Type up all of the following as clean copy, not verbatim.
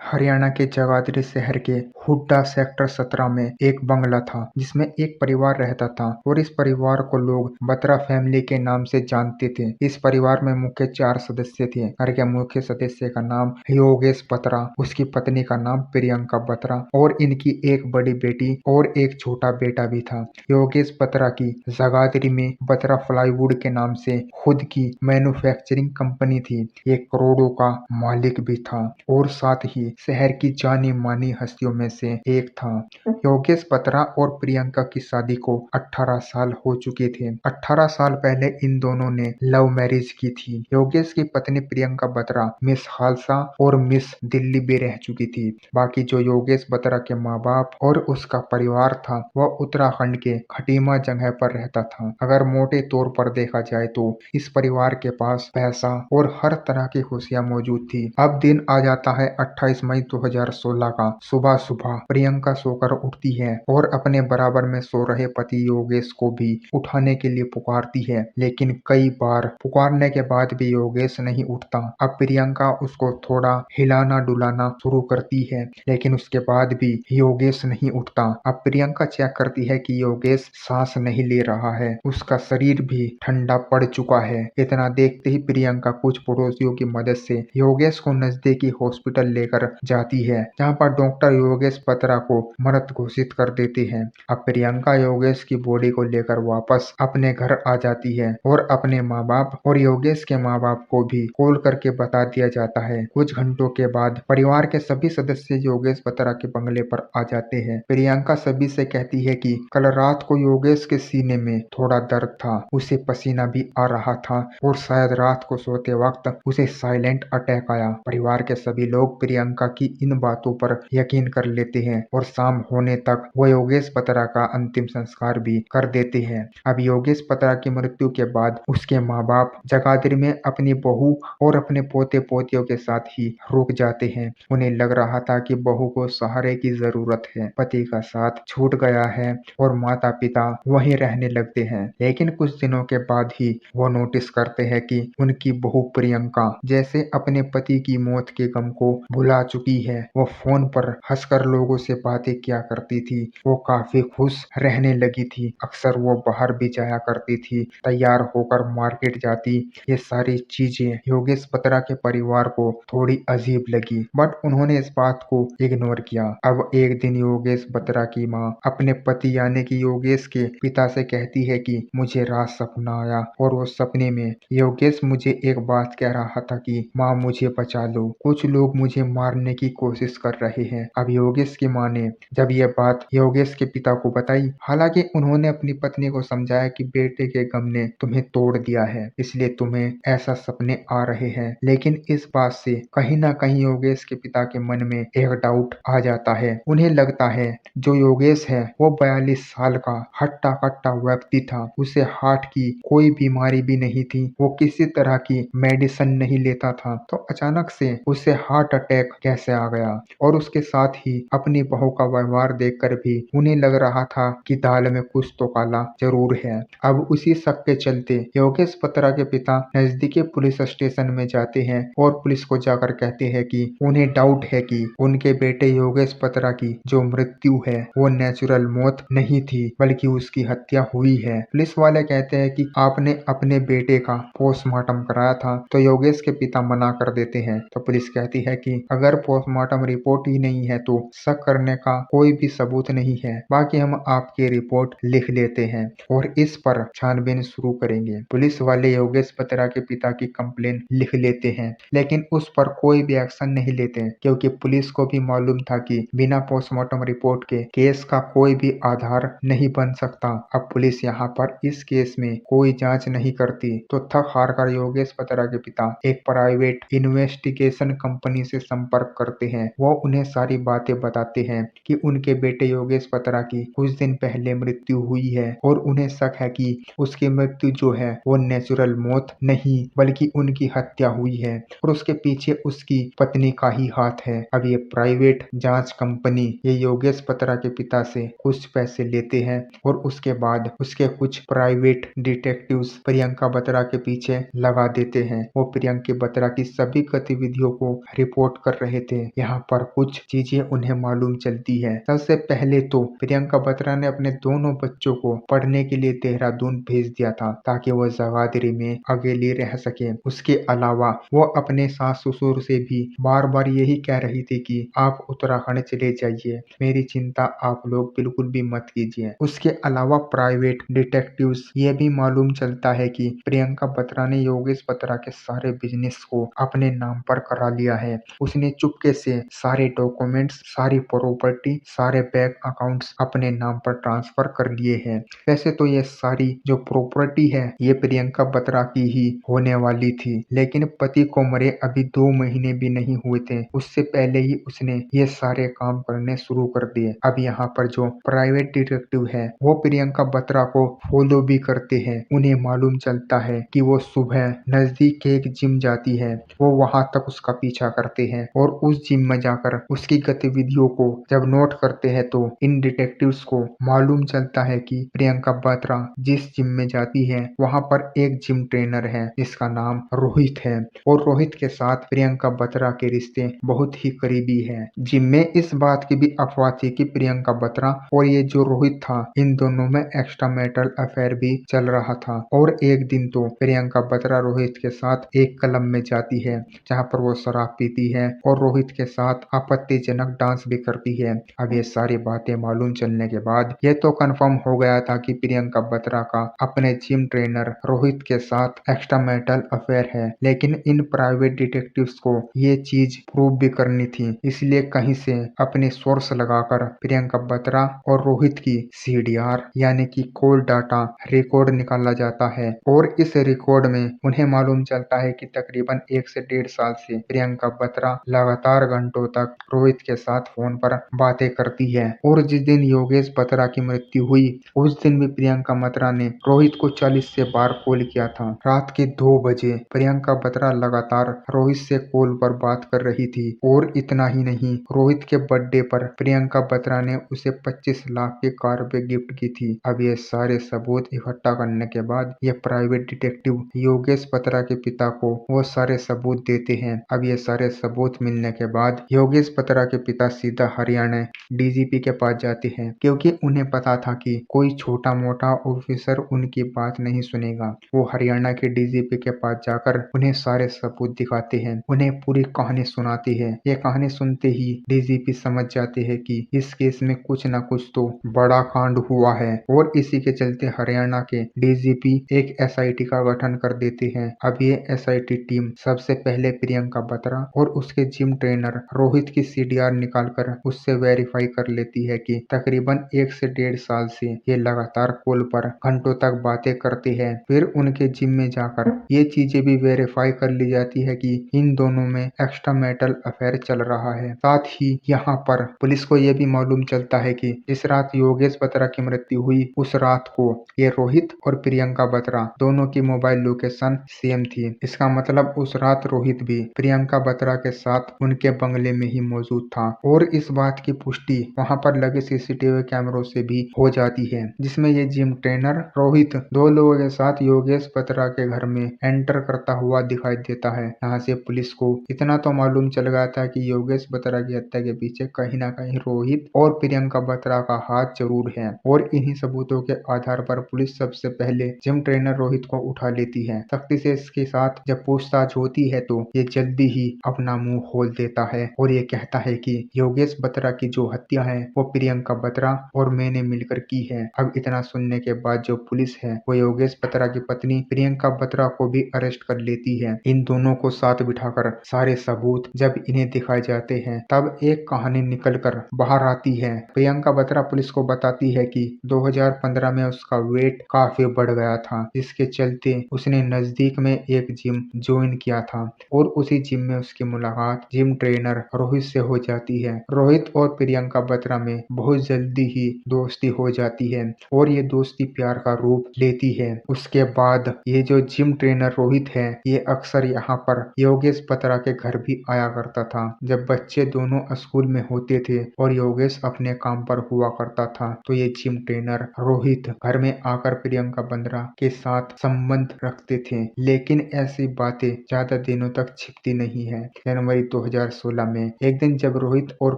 हरियाणा के जगाधरी शहर के हुड्डा सेक्टर 17 में एक बंगला था जिसमें एक परिवार रहता था और इस परिवार को लोग बत्रा फैमिली के नाम से जानते थे। इस परिवार में मुख्य 4 सदस्य थे। घर के मुख्य सदस्य का नाम योगेश बत्रा, उसकी पत्नी का नाम प्रियंका बत्रा और इनकी एक बड़ी बेटी और एक छोटा बेटा भी था। योगेश बत्रा की जगाधरी में बत्रा प्लाईवुड के नाम से खुद की मैन्युफैक्चरिंग कंपनी थी। एक करोड़ों का मालिक भी था और साथ ही शहर की जानी मानी हस्तियों में से एक था। योगेश बत्रा और प्रियंका की शादी को 18 साल हो चुके थे। 18 साल पहले इन दोनों ने लव मैरिज की थी। योगेश की पत्नी प्रियंका बत्रा मिस खालसा और मिस दिल्ली भी रह चुकी थी। बाकी जो योगेश बत्रा के माँ बाप और उसका परिवार था वह उत्तराखंड के खटीमा जगह पर रहता था। अगर मोटे तौर पर देखा जाए तो इस परिवार के पास पैसा और हर तरह की खुशियां मौजूद थी। अब दिन आ जाता है 28 मई 2016 का। सुबह सुबह प्रियंका सोकर उठती है और अपने बराबर में सो रहे पति योगेश को भी उठाने के लिए पुकारती है, लेकिन कई बार पुकारने के बाद भी योगेश नहीं उठता। अब प्रियंका उसको थोड़ा हिलाना डुलाना शुरू करती है, लेकिन उसके बाद भी योगेश नहीं उठता। अब प्रियंका चेक करती है कि योगेश सांस नहीं ले रहा है, उसका शरीर भी ठंडा पड़ चुका है। इतना देखते ही प्रियंका कुछ पड़ोसियों की मदद से योगेश को नजदीकी हॉस्पिटल लेकर जाती है, जहां पर डॉक्टर योगेश बत्रा को मृत घोषित कर देते हैं। अब प्रियंका योगेश की बॉडी को लेकर वापस अपने घर आ जाती है और अपने माँ बाप और योगेश के माँ बाप को भी कॉल करके बता दिया जाता है। कुछ घंटों के बाद परिवार के सभी सदस्य योगेश बत्रा के बंगले पर आ जाते हैं। प्रियंका सभी से कहती है कि कल रात को योगेश के सीने में थोड़ा दर्द था, उसे पसीना भी आ रहा था और शायद रात को सोते वक्त उसे साइलेंट अटैक आया। परिवार के सभी लोग प्रियंका की इन बातों पर यकीन कर लेते हैं और शाम होने तक वो योगेश बत्रा का अंतिम संस्कार भी कर देते हैं। अब योगेश बत्रा की मृत्यु के बाद उसके माँ बाप जगाधरी में अपनी बहू और अपने पोते पोतियों के साथ ही रुक जाते हैं। उन्हें लग रहा था कि बहू को सहारे की जरूरत है, पति का साथ छूट गया है और माता पिता वहीं रहने लगते हैं। लेकिन कुछ दिनों के बाद ही वो नोटिस करते हैं कि उनकी बहू प्रियंका जैसे अपने पति की मौत के गम को भुला चुकी है। वो फोन पर हंसकर लोगों से बातें किया करती थी, वो काफी खुश रहने लगी थी। अक्सर वो बाहर भी जाया करती थी, तैयार होकर मार्केट जाती। ये सारी चीजें योगेश बत्रा के परिवार को थोड़ी अजीब लगी, बट उन्होंने इस बात को इग्नोर किया। अब एक दिन योगेश बत्रा की माँ अपने पति यानी कि योगेश के पिता से कहती है कि मुझे रात सपना आया और वो सपने में योगेश मुझे एक बात कह रहा था कि माँ मुझे बचा लो, कुछ लोग मुझे मारने की कोशिश कर रहे हैं। अब योगेश की माँ ने जब ये बात योगेश के पिता को बताई, हालांकि उन्होंने अपनी पत्नी को समझाया कि बेटे के गम ने तुम्हें तोड़ दिया है, इसलिए तुम्हें ऐसा सपने आ रहे हैं, लेकिन इस बात से कहीं ना कहीं योगेश के पिता के मन में एक डाउट आ जाता है। उन्हें लगता है जो योगेश है वो 42 साल का हट्टा कट्टा व्यक्ति था, उसे हार्ट की कोई बीमारी भी नहीं थी, वो किसी तरह की मेडिसिन नहीं लेता था, तो अचानक से उसे हार्ट अटैक कैसे आ गया। और उसके साथ ही अपनी बहू का व्यवहार देखकर भी उन्हें लग रहा था कि दाल में कुछ तो काला जरूर है। अब उसी शक के चलते योगेश बत्रा के पिता नजदीकी पुलिस स्टेशन में जाते हैं और पुलिस को जाकर कहते हैं कि उन्हें डाउट है कि उनके बेटे योगेश बत्रा की जो मृत्यु है वो नेचुरल मौत नहीं थी, बल्कि उसकी हत्या हुई है। पुलिस वाले कहते हैं कि आपने अपने बेटे का पोस्टमार्टम कराया था, तो योगेश के पिता मना कर देते हैं। तो पुलिस कहती है कि अगर पोस्टमार्टम रिपोर्ट ही नहीं है तो शक करने का कोई भी सबूत नहीं है, बाकी हम आपकी रिपोर्ट लिख लेते हैं और इस पर छानबीन शुरू करेंगे। पुलिस वाले योगेश बत्रा के पिता की कंप्लेन लिख लेते हैं, लेकिन उस पर कोई भी एक्शन नहीं लेते, क्योंकि पुलिस को भी मालूम था कि बिना पोस्टमार्टम रिपोर्ट के केस का कोई भी आधार नहीं बन सकता। अब पुलिस यहाँ पर इस केस में कोई जांच नहीं करती, तो थक हार कर योगेश बत्रा के पिता एक प्राइवेट इन्वेस्टिगेशन कंपनी से संपर्क करते हैं। वो उन्हें सारी बातें बताते हैं कि उनके बेटे योगेश बत्रा की कुछ दिन पहले मृत्यु हुई है और उन्हें शक है कि उसकी मृत्यु जो है वो नेचुरल मौत नहीं बल्कि उनकी हत्या हुई है और उसके पीछे उसकी पत्नी का ही हाथ है। अब ये प्राइवेट जांच कंपनी ये योगेश बत्रा के पिता से कुछ पैसे लेते हैं और उसके बाद उसके कुछ प्राइवेट डिटेक्टिव्स प्रियंका बत्रा के पीछे लगा देते हैं। वो प्रियंका बत्रा की सभी गतिविधियों को रिपोर्ट कर रहे रहे थे। यहाँ पर कुछ चीजें उन्हें मालूम चलती है। सबसे पहले तो प्रियंका बत्रा ने अपने दोनों बच्चों को पढ़ने के लिए देहरादून भेज दिया था ताकि वो जगाधरी में अकेली रह सके। उसके अलावा वो अपने सास ससुर से भी बार बार यही कह रही थी कि आप उत्तराखंड चले जाइए, मेरी चिंता आप लोग बिल्कुल भी मत कीजिए। उसके अलावा प्राइवेट डिटेक्टिव्स ये भी मालूम चलता है कि प्रियंका बत्रा ने योगेश बत्रा के सारे बिजनेस को अपने नाम पर करा लिया है। उसने चुपके से सारे डॉक्यूमेंट्स, सारी प्रॉपर्टी, सारे बैंक अकाउंट्स अपने नाम पर ट्रांसफर कर लिए हैं। वैसे तो ये सारी जो प्रॉपर्टी है ये प्रियंका बत्रा की ही होने वाली थी, लेकिन पति को मरे अभी 2 महीने भी नहीं हुए थे, उससे पहले ही उसने ये सारे काम करने शुरू कर दिए। अब यहाँ पर जो प्राइवेट डिटेक्टिव है वो प्रियंका बत्रा को फॉलो भी करते हैं। उन्हें मालूम चलता है कि वो सुबह नजदीक के एक जिम जाती है, वो वहां तक उसका पीछा करते हैं और उस जिम में जाकर उसकी गतिविधियों को जब नोट करते हैं तो इन डिटेक्टिव्स को मालूम चलता है कि प्रियंका बत्रा जिस जिम में जाती है वहां पर एक जिम ट्रेनर है जिसका नाम रोहित है और रोहित के साथ प्रियंका बत्रा के रिश्ते बहुत ही करीबी है। जिम में इस बात की भी अफवाह थी कि प्रियंका बत्रा और ये जो रोहित था इन दोनों में एक्स्ट्रा मैरिटल अफेयर भी चल रहा था। और एक दिन तो प्रियंका बत्रा रोहित के साथ एक क्लब में जाती है जहाँ पर वो शराब पीती है और रोहित के साथ आपत्तिजनक डांस भी करती है। अब ये सारी बातें मालूम चलने के बाद ये तो कंफर्म हो गया था कि प्रियंका बत्रा का अपने जिम ट्रेनर रोहित के साथ एक्स्ट्रा मैरिटल अफेयर है, लेकिन इन प्राइवेट डिटेक्टिव्स को ये चीज प्रूव भी करनी थी, इसलिए कहीं से अपने सोर्स लगाकर प्रियंका बत्रा और रोहित की सीडीआर यानी कि कॉल डाटा रिकॉर्ड निकाला जाता है और इस रिकॉर्ड में उन्हें मालूम चलता है कि तकरीबन 1 से 1.5 साल से प्रियंका बत्रा लगातार घंटों तक रोहित के साथ फोन पर बातें करती है। और जिस दिन योगेश बत्रा की मृत्यु हुई उस दिन भी प्रियंका बत्रा ने रोहित को 40 से बार कॉल किया था। रात के 2 बजे प्रियंका बत्रा लगातार रोहित से कॉल पर बात कर रही थी। और इतना ही नहीं, रोहित के बर्थडे पर प्रियंका बत्रा ने उसे 25 लाख की कार पे गिफ्ट की थी। अब ये सारे सबूत इकट्ठा करने के बाद ये प्राइवेट डिटेक्टिव योगेश बत्रा के पिता को वो सारे सबूत देते हैं। अब ये सारे सबूत मिलने के बाद योगेश बत्रा के पिता सीधा हरियाणा डीजीपी के पास जाते हैं, क्योंकि उन्हें पता था कि कोई छोटा मोटा ऑफिसर उनकी बात नहीं सुनेगा। वो हरियाणा के डीजीपी के पास जाकर उन्हें सारे सबूत दिखाते हैं, उन्हें पूरी कहानी सुनाती है। ये कहानी सुनते ही डीजीपी समझ जाते हैं कि इस केस में कुछ न कुछ तो बड़ा कांड हुआ है और इसी के चलते हरियाणा के डीजीपी एक एसआईटी का गठन कर देते हैं। अब ये एसआईटी टीम सबसे पहले प्रियंका बत्रा और उसके जिम ट्रेनर रोहित की सीडीआर निकालकर उससे वेरीफाई कर लेती है कि तकरीबन 1 से 1.5 साल से ये लगातार कॉल पर घंटों तक बातें करते हैं। फिर उनके जिम में जाकर ये चीजें भी वेरीफाई कर ली जाती है कि इन दोनों में एक्स्ट्रा मैरिटल अफेयर चल रहा है। साथ ही यहाँ पर पुलिस को ये भी मालूम चलता है कि जिस रात योगेश बत्रा की मृत्यु हुई उस रात को ये रोहित और प्रियंका बत्रा दोनों की मोबाइल लोकेशन सेम थी। इसका मतलब उस रात रोहित भी प्रियंका बत्रा के साथ उनके बंगले में ही मौजूद था। और इस बात की पुष्टि वहां पर लगे सीसीटीवी कैमरों से भी हो जाती है, जिसमें ये जिम ट्रेनर रोहित 2 लोगों के साथ योगेश बत्रा के घर में एंटर करता हुआ दिखाई देता है। यहाँ से पुलिस को इतना तो मालूम चल गया था कि योगेश बत्रा की हत्या के पीछे कहीं ना कहीं रोहित और प्रियंका बत्रा का हाथ जरूर है। और इन्हीं सबूतों के आधार पर पुलिस सबसे पहले जिम ट्रेनर रोहित को उठा लेती है। सख्ती से इसके साथ जब पूछताछ होती है तो ये जल्दी ही अपना मुंह खोल देता है और ये कहता है कि योगेश बत्रा की जो हत्या है वो प्रियंका बत्रा और मैंने मिलकर की है। अब इतना सुनने के बाद जो पुलिस है वो योगेश बत्रा की पत्नी प्रियंका बत्रा को भी अरेस्ट कर लेती है। इन दोनों को साथ बिठाकर सारे सबूत जब इन्हें दिखाए जाते हैं तब एक कहानी निकलकर बाहर आती है। प्रियंका बत्रा पुलिस को बताती है कि 2015 में उसका वेट काफी बढ़ गया था, जिसके चलते उसने नजदीक में एक जिम ज्वाइन किया था और उसी जिम में उसकी मुलाकात जिम ट्रेनर रोहित से हो जाती है। रोहित और प्रियंका बत्रा में बहुत जल्दी ही दोस्ती हो जाती है और ये दोस्ती प्यार का रूप लेती है। उसके बाद ये जो जिम ट्रेनर रोहित है ये अक्सर यहाँ पर योगेश बत्रा के घर भी आया करता था। जब बच्चे दोनों स्कूल में होते थे और योगेश अपने काम पर हुआ करता था तो ये जिम ट्रेनर रोहित घर में आकर प्रियंका बत्रा के साथ संबंध रखते थे, लेकिन ऐसी बातें ज्यादा दिनों तक छिपती नहीं है। जनवरी 2016 में एक दिन जब रोहित और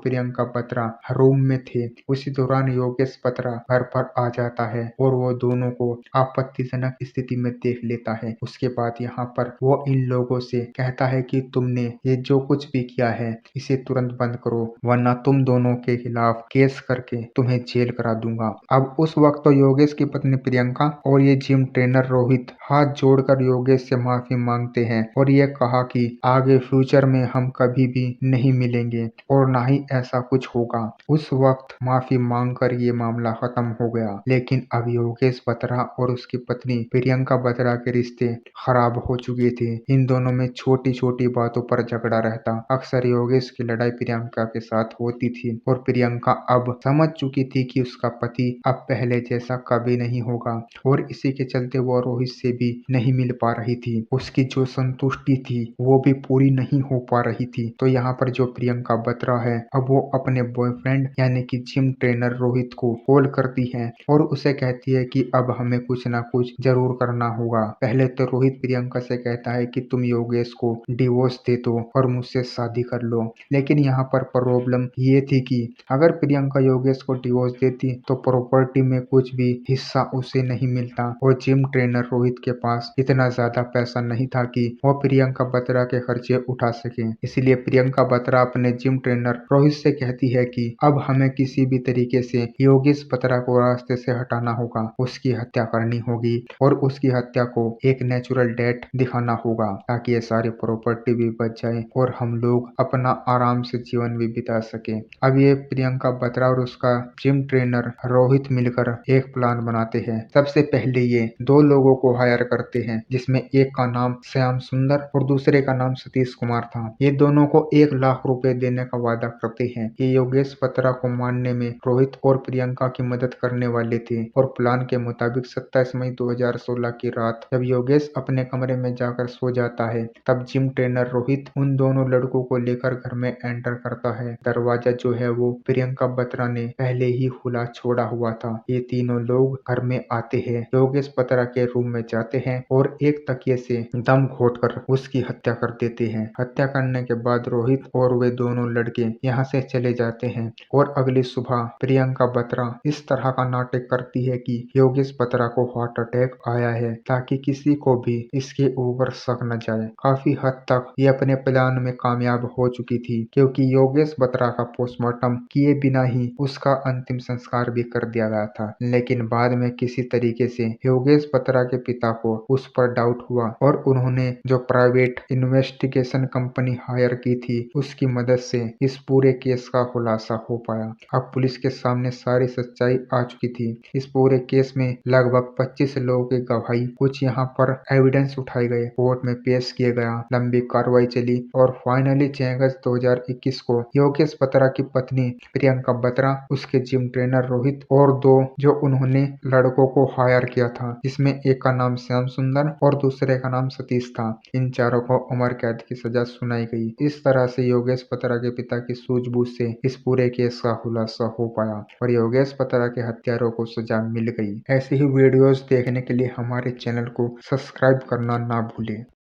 प्रियंका बत्रा रूम में थे, उसी दौरान योगेश बत्रा घर पर आ जाता है और वो दोनों को आपत्तिजनक स्थिति में देख लेता है। उसके बाद यहाँ पर वो इन लोगों से कहता है कि तुमने ये जो कुछ भी किया है इसे तुरंत बंद करो, वरना तुम दोनों के खिलाफ केस करके तुम्हें जेल करा दूंगा। अब उस वक्त तो योगेश की पत्नी प्रियंका और ये जिम ट्रेनर रोहित हाथ जोड़कर योगेश से माफी मांगते हैं और ये कहा कि आगे फ्यूचर में हम कभी भी नहीं मिलेंगे और ना ही ऐसा कुछ होगा। उस वक्त माफी मांगकर ये मामला खत्म हो गया, लेकिन अब योगेश बत्रा और उसकी पत्नी प्रियंका बत्रा के रिश्ते खराब हो चुके थे। इन दोनों में छोटी छोटी बातों पर झगड़ा रहता। अक्सर योगेश की लड़ाई प्रियंका के साथ होती थी और प्रियंका अब समझ चुकी थी कि उसका पति अब पहले जैसा कभी नहीं होगा और इसी के चलते वो रोहित से भी नहीं मिल पा रही थी। उसकी जो संतुष्टि थी वो भी पूरी नहीं हो पा रही थी। तो यहाँ पर जो प्रियंका बत्रा है, अब वो अपने बॉयफ्रेंड यानी कि जिम ट्रेनर रोहित को कॉल करती है और उसे कहती है कि अब हमें कुछ ना कुछ जरूर करना होगा। पहले तो रोहित प्रियंका से कहता है कि तुम योगेश को डिवोर्स दे दो और मुझसे शादी कर लो, लेकिन यहाँ पर प्रॉब्लम ये थी कि अगर प्रियंका योगेश को डिवोर्स देती तो प्रॉपर्टी में कुछ भी हिस्सा उसे नहीं मिलता और जिम ट्रेनर रोहित के पास इतना ज्यादा पैसा नहीं था कि वो प्रियंका बत्रा के खर्चे उठा सके। इसलिए प्रियंका बत्रा अपने जिम ट्रेनर रोहित से कहती है कि अब हमें किसी भी तरीके से योगेश बत्रा को रास्ते से हटाना होगा, उसकी हत्या करनी होगी और उसकी हत्या को एक नेचुरल डेथ दिखाना होगा ताकि ये सारी प्रॉपर्टी भी बच जाए और हम लोग अपना आराम से जीवन भी बिता सके। अब ये प्रियंका बत्रा और उसका जिम ट्रेनर रोहित मिलकर एक प्लान बनाते हैं। सबसे पहले ये दो लोगों को हायर करते हैं, जिसमें एक का नाम श्याम सुंदर और दूसरे का नाम सतीश कुमार था। ये दोनों को 1 लाख रुपए देने का वादा करते हैं। ये योगेश बत्रा को मारने में रोहित और प्रियंका की मदद करने वाले थे और प्लान के मुताबिक 27 मई 2016 की रात जब योगेश अपने कमरे में जाकर सो जाता है, तब जिम ट्रेनर रोहित उन दोनों लड़कों को लेकर घर में एंटर करता है। दरवाजा जो है वो प्रियंका बत्रा ने पहले ही खुला छोड़ा हुआ था। ये तीनों लोग घर में आते हैं, योगेश बत्रा के रूम में जाते हैं और एक तकिए से दम घोटकर उसकी हत्या कर देते हैं। हत्या करने के बाद रोहित और वे दोनों लड़के यहाँ से चले जाते हैं और अगली सुबह प्रियंका बत्रा इस तरह का नाटक करती है कि योगेश बत्रा को हार्ट अटैक आया है ताकि किसी को भी इसके ऊपर शक न जाए। काफी हद तक ये अपने प्लान में कामयाब हो चुकी थी, क्योंकि योगेश बत्रा का पोस्टमार्टम किए बिना ही उसका अंतिम संस्कार भी कर दिया गया था। लेकिन बाद में किसी तरीके से योगेश बत्रा के पिता को उस पर डाउट हुआ और उन्होंने जो प्राइवेट इन्वेस्टिगेशन कंपनी हायर की थी उसकी मदद से इस पूरे केस का खुलासा हो पाया। अब पुलिस के सामने सारी सच्चाई आ चुकी थी। इस पूरे केस में लगभग 25 लोगों की गवाही, कुछ यहाँ पर एविडेंस उठाए गए, कोर्ट में पेश किए गया, लंबी कार्रवाई चली और फाइनली 6 अगस्त 2021 को योगेश बत्रा की पत्नी प्रियंका बत्रा, उसके जिम ट्रेनर रोहित और दो जो उन्होंने लड़कों को हायर किया था, जिसमें एक का नाम श्याम सुंदर और दूसरे का नाम सतीश था, इन चारों को उम्र कैद की सजा सुनाई गई। इस तरह से योगेश बत्रा के पिता की सूझबूझ से इस पूरे केस का खुलासा हो पाया और योगेश बत्रा के हत्यारों को सजा मिल गई। ऐसे ही वीडियोस देखने के लिए हमारे चैनल को सब्सक्राइब करना ना भूलें।